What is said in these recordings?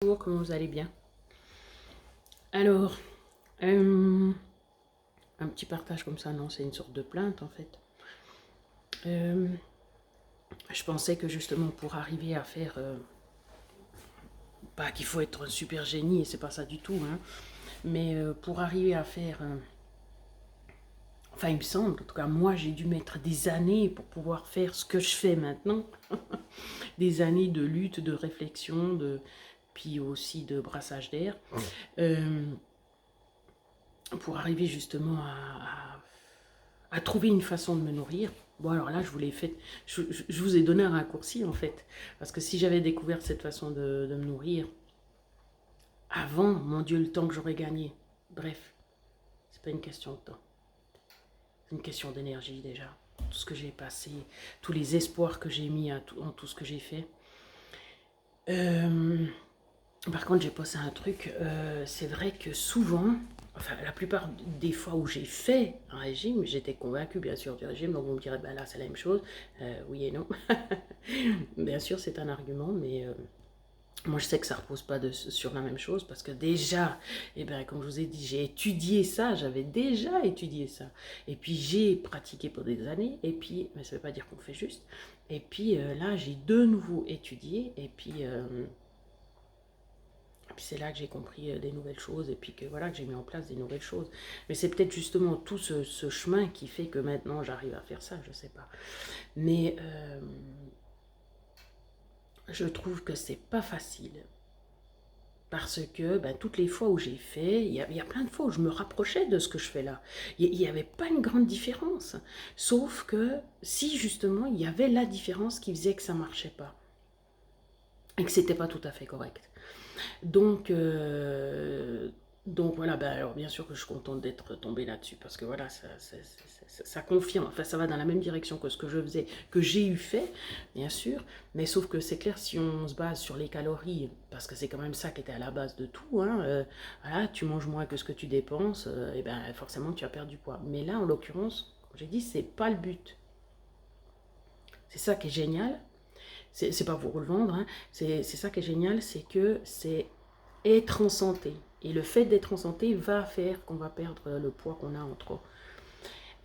Bonjour, comment vous allez bien? Alors, un petit partage comme ça, non, c'est une sorte de plainte en fait. Euh, je pensais que justement pour arriver à faire, pas qu'il faut être un super génie, et c'est pas ça du tout, hein, mais pour arriver à faire, enfin il me semble, en tout cas moi j'ai dû mettre des années pour pouvoir faire ce que je fais maintenant, des années de lutte, de réflexion, puis aussi de brassage d'air. Euh, pour arriver justement à trouver une façon de me nourrir. Bon, alors là, je vous ai donné un raccourci en fait. Parce que si j'avais découvert cette façon de me nourrir avant, mon Dieu, le temps que j'aurais gagné. Bref, c'est pas une question de temps. C'est une question d'énergie déjà. Tout ce que j'ai passé, tous les espoirs que j'ai mis en tout ce que j'ai fait. Euh, Par contre, j'ai pensé à un truc. C'est vrai que souvent, enfin, la plupart des fois où j'ai fait un régime, j'étais convaincue, bien sûr, du régime. Donc, vous me direz, ben là, c'est la même chose. Oui et non. Bien sûr, c'est un argument, mais moi, je sais que ça ne repose pas sur la même chose parce que déjà, eh ben, comme je vous ai dit, j'ai étudié ça, j'avais déjà étudié ça. Et puis, j'ai pratiqué pour des années, et puis, mais ça ne veut pas dire qu'on fait juste. Et puis là, j'ai de nouveau étudié, et puis c'est là que j'ai compris des nouvelles choses et puis que voilà que j'ai mis en place des nouvelles choses. Mais c'est peut-être justement tout ce chemin qui fait que maintenant j'arrive à faire ça, je sais pas. Mais je trouve que c'est pas facile. Parce que ben, toutes les fois où j'ai fait, il y a plein de fois où je me rapprochais de ce que je fais là. Il n'y avait pas une grande différence. Sauf que si justement il y avait la différence qui faisait que ça marchait pas. Et que c'était pas tout à fait correct. Donc, donc voilà, ben alors bien sûr que je suis contente d'être tombée là-dessus parce que voilà, ça confirme, enfin ça va dans la même direction que ce que je faisais, que j'ai eu fait, bien sûr, mais sauf que c'est clair, si on se base sur les calories, parce que c'est quand même ça qui était à la base de tout, hein, voilà, tu manges moins que ce que tu dépenses, et ben forcément tu as perdu du poids. Mais là, en l'occurrence, comme j'ai dit, c'est pas le but. C'est ça qui est génial, c'est pas pour vous le vendre, hein, c'est ça qui est génial, c'est que c'est être en santé. Et le fait d'être en santé va faire qu'on va perdre le poids qu'on a en trop.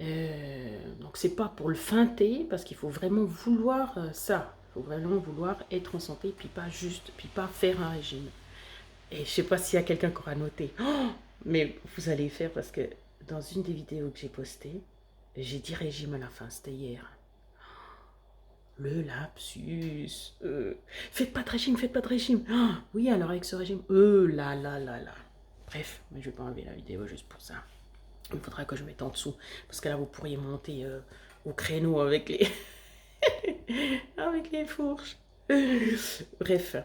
Donc c'est pas pour le feinter, parce qu'il faut vraiment vouloir ça. Il faut vraiment vouloir être en santé, puis pas juste, puis pas faire un régime. Et je sais pas s'il y a quelqu'un qui aura noté. Oh, mais vous allez faire parce que dans une des vidéos que j'ai postées, j'ai dit régime à la fin, c'était hier. Le lapsus. Faites pas de régime, faites pas de régime. Oh, oui, alors avec ce régime. Là, là, là, là. Bref, mais je vais pas enlever la vidéo juste pour ça. Il faudra que je mette en dessous. Parce que là, vous pourriez monter au créneau avec les, avec les fourches. Bref.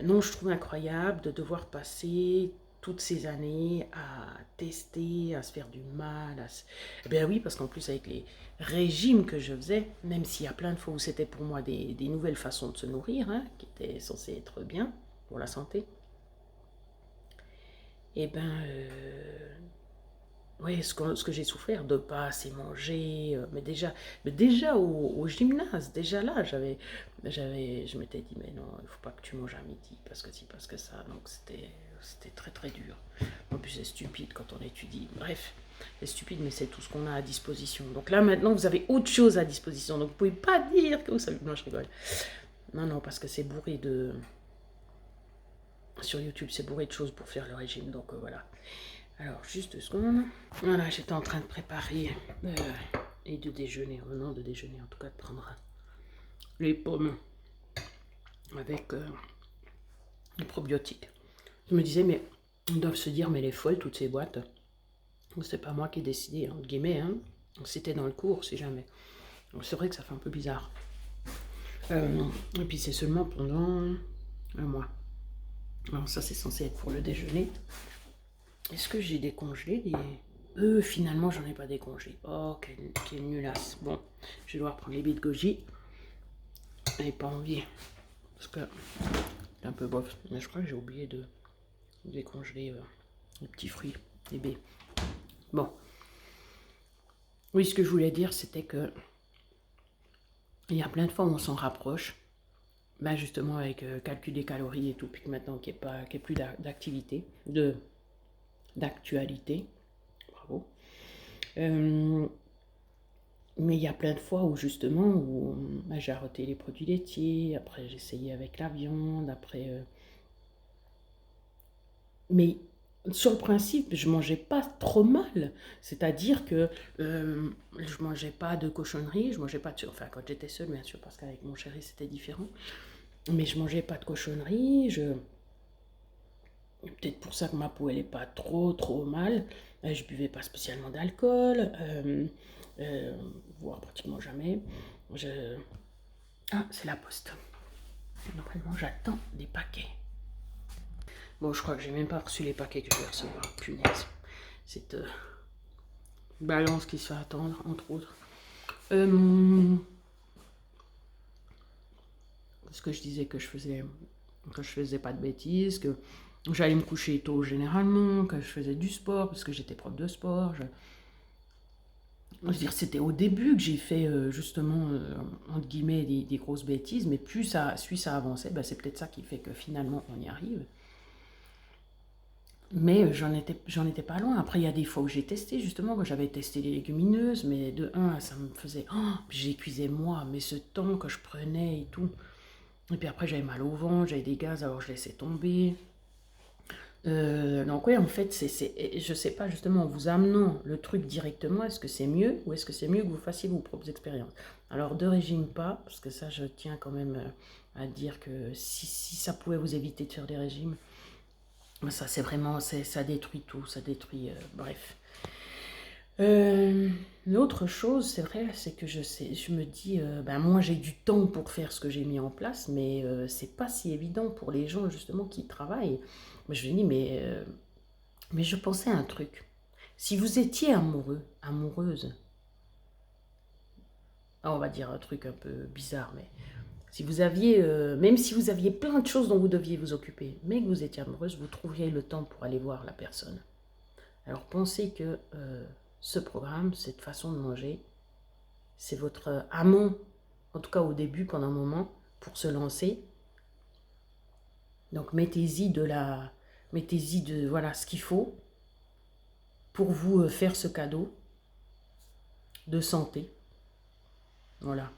Non, je trouve incroyable de devoir passer toutes ces années à tester, à se faire du mal. Eh bien oui, parce qu'en plus avec les régimes que je faisais, même s'il y a plein de fois où c'était pour moi des nouvelles façons de se nourrir, hein, qui étaient censées être bien pour la santé, et ben oui, ce que j'ai souffert de pas assez manger, mais déjà au gymnase, déjà là, je m'étais dit, mais non, il faut pas que tu manges à midi, parce que si, parce que ça, donc c'était très très dur. En plus, c'est stupide quand on étudie. Bref, c'est stupide, mais c'est tout ce qu'on a à disposition. Donc là, maintenant, vous avez autre chose à disposition, donc vous pouvez pas dire que vous savez. Non, je rigole. Non, non, parce que c'est bourré de. Sur YouTube, c'est bourré de choses pour faire le régime, donc voilà. Alors, juste 2 secondes. Voilà, j'étais en train de préparer et de déjeuner, non de déjeuner en tout cas, de prendre les pommes avec les probiotiques. Je me disais, mais ils doivent se dire, mais les folles, toutes ces boîtes. C'est pas moi qui ai décidé, entre guillemets, hein. C'était dans le cours, si jamais. C'est vrai que ça fait un peu bizarre. Et puis c'est seulement pendant un mois. Alors ça, c'est censé être pour le déjeuner. Est-ce que j'ai décongelé des... finalement, j'en ai pas décongelé. Oh, quelle nulasse. Bon, je vais devoir prendre les billes de goji. Et pas envie. Parce que c'est un peu bof. Mais je crois que j'ai oublié de décongeler les petits fruits, les baies. Bon. Oui, ce que je voulais dire, c'était que il y a plein de fois où on s'en rapproche. ben justement avec calcul des calories et tout, puis que maintenant qu'il n'y ait plus d'activité, d'actualité, bravo. Euh, mais il y a plein de fois où justement, où ben, j'ai arrêté les produits laitiers, après j'ai essayé avec la viande, après... mais sur le principe, je mangeais pas trop mal. C'est-à-dire que je mangeais pas de cochonnerie, je mangeais pas de... Enfin, quand j'étais seule, bien sûr, parce qu'avec mon chéri, c'était différent. Mais je mangeais pas de cochonnerie, je... Peut-être pour ça que ma peau, elle est pas trop mal. Je buvais pas spécialement d'alcool, euh, voire pratiquement jamais. Je... Ah, c'est la poste. Normalement, j'attends des paquets. Bon, je crois que j'ai même pas reçu les paquets que je vais recevoir. Punaise. Cette balance qui se fait attendre, entre autres. Parce que je disais que je faisais pas de bêtises, que j'allais me coucher tôt généralement, que je faisais du sport, parce que j'étais prof de sport. Je veux dire, c'était au début que j'ai fait justement, entre guillemets, des grosses bêtises, mais plus ça avançait, ben, c'est peut-être ça qui fait que finalement on y arrive. Mais j'en étais pas loin. Après, il y a des fois où j'ai testé, justement, quand j'avais testé les légumineuses, mais de un, ça me faisait... Oh, j'ai cuisé moi, mais ce temps que je prenais et tout. Et puis après, j'avais mal au ventre, j'avais des gaz, alors je laissais tomber. Donc oui, en fait, je sais pas, justement, en vous amenant le truc directement, est-ce que c'est mieux ou est-ce que c'est mieux que vous fassiez vos propres expériences? Alors, de régime pas, parce que ça, je tiens quand même à dire que si ça pouvait vous éviter de faire des régimes, ça, c'est vraiment, ça détruit tout, ça détruit, bref. L'autre chose, c'est vrai, c'est que je me dis, ben moi j'ai du temps pour faire ce que j'ai mis en place, mais c'est pas si évident pour les gens justement qui travaillent. Moi, je me dis, mais je pensais à un truc. Si vous étiez amoureux, amoureuse, on va dire un truc un peu bizarre, mais si vous aviez, même si vous aviez plein de choses dont vous deviez vous occuper, mais que vous étiez amoureuse, vous trouveriez le temps pour aller voir la personne. Alors pensez que ce programme, cette façon de manger, c'est votre amont, en tout cas au début, pendant un moment, pour se lancer. Donc mettez-y de voilà ce qu'il faut pour vous faire ce cadeau de santé. Voilà.